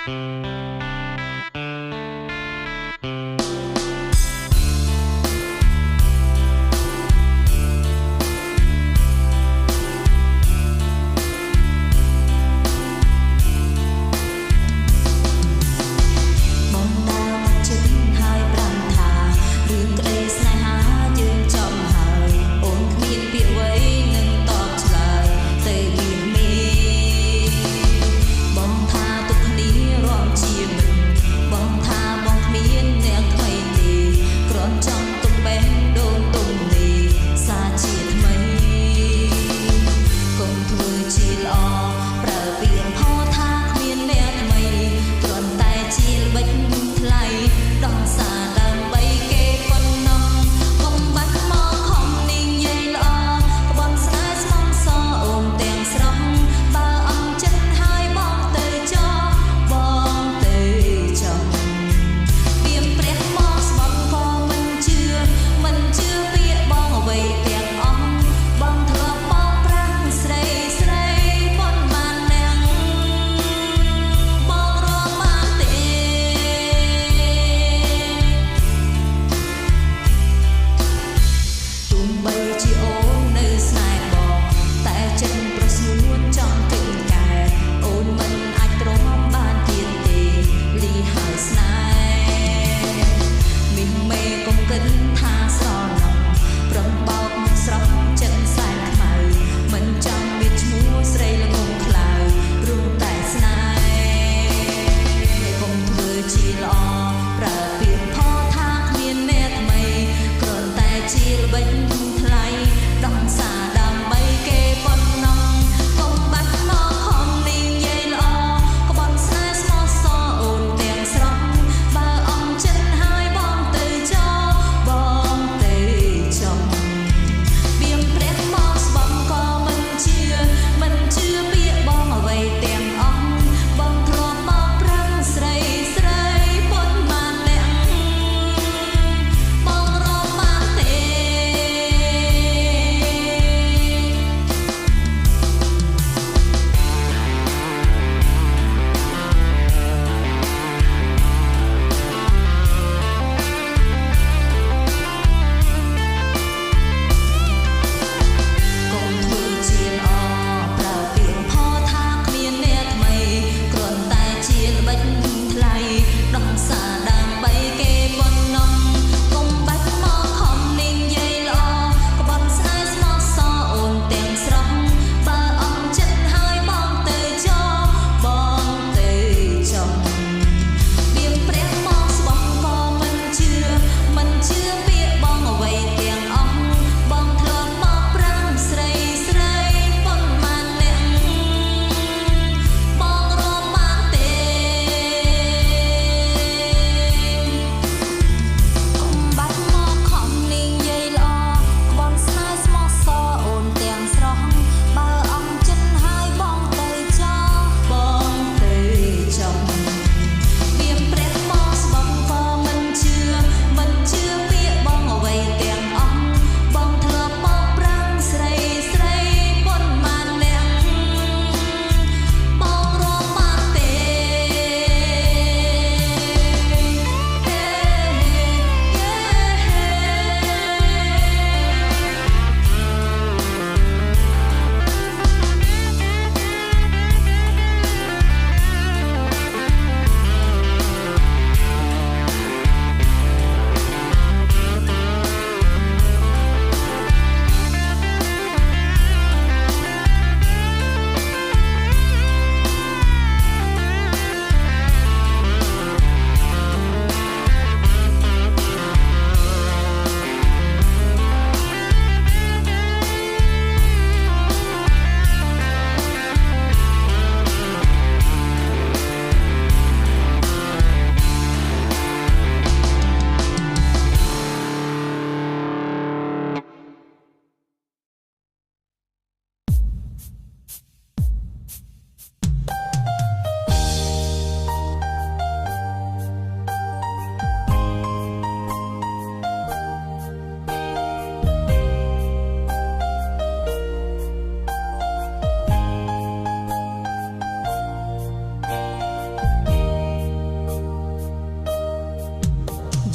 បងថាទុកគ្នារួម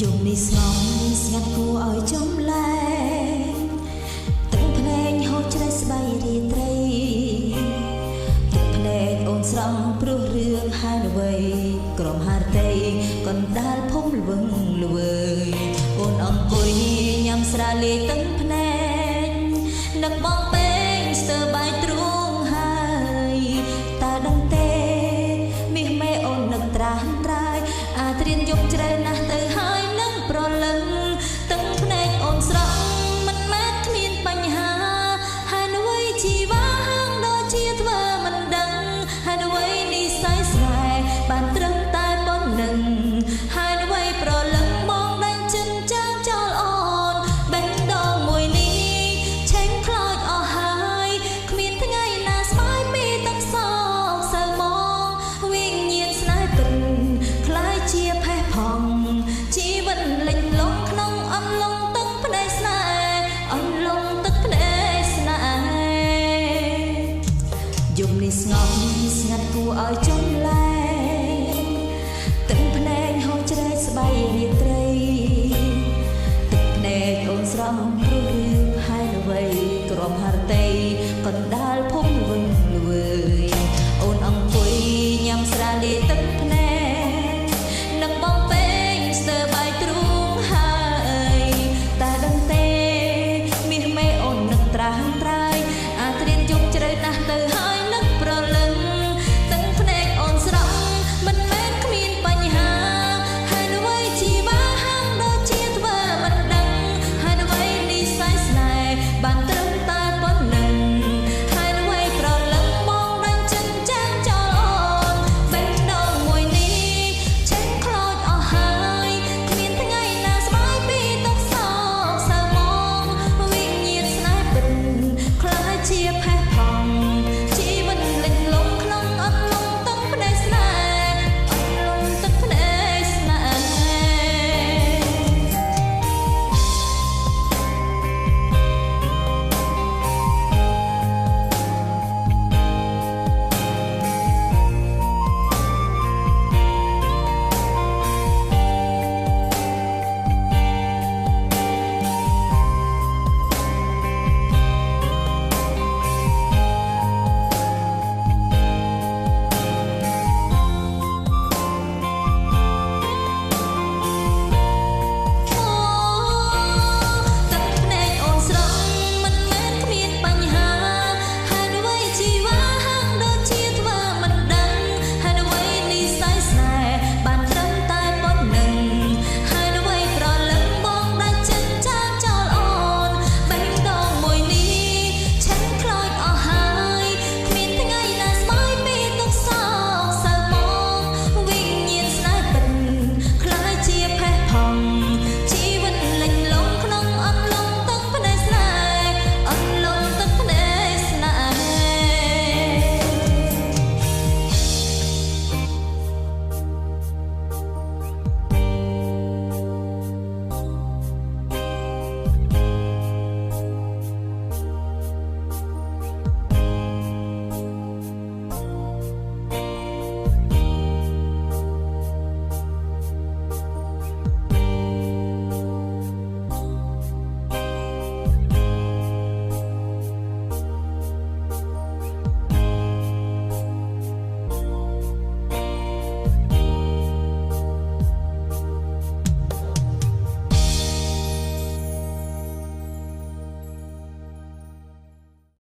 យប់នេះស្ងប់ស្ងាត់គួរឲ្យចំលែងទឹកភ្នែកហូរច្រេះស្បៃរាត្រីទឹកភ្នែកអូនស្រង់ព្រោះរឿងហើយអ្វីក្រុមហារតីកណ្ដាលភូមិល្វឹងល្វើយអូនអង្គុយញ៉ាំស្រាលាយទឹកភ្នែកនឹកបងពេងស្ទើរបាយទ្រូងហើយតើដឹងទេមាសមេអូននឹកត្រាស់ត្រាយអាត្រៀនយប់ជ្រៅណាស់ទៅហើយនឹងប្រលឹងទឹកភ្នែកអូនស្រង់មិនមែនគ្មានបញ្ហាហើយអ្វីជីវ៉ាហាងដូចជាធ្វើមិនដឹងហើយអ្វីនិស័យស្នេហ៍បានត្រឹមតែប៉ុណ្្នឹងហើយអ្វីប្រលឹងមកដេញចិនចាំងចោលអូនបេះដូងមួយនេះឆេងខ្លោចអស់ហើយគ្មានថ្ងៃណាស្បាយពីទឹកសោកសៅមកវិញ្ញាណស្នេហ៍ពិតខ្លាយជាផេះផងជីវិតលិចលង់ក្នុងអន្លង់ទឹកភ្នែកស្នេហ៍អន្លង់ទឹកភ្នែកស្នេហ៍យប់នេះស្ងប់ស្ងាត់គួរឲ្យចំលែងទឹកភ្នែកហូរច្រេះស្បៃរាត្រីទឹកភ្នែកអូនស្រស់ព្រោះរឿងហើយអ្វីក្រុមហារតីកណ្ដាលភូមិល្វឹងល្វើយអូនអង្គុយញ៉ាំស្រាលាយទឹក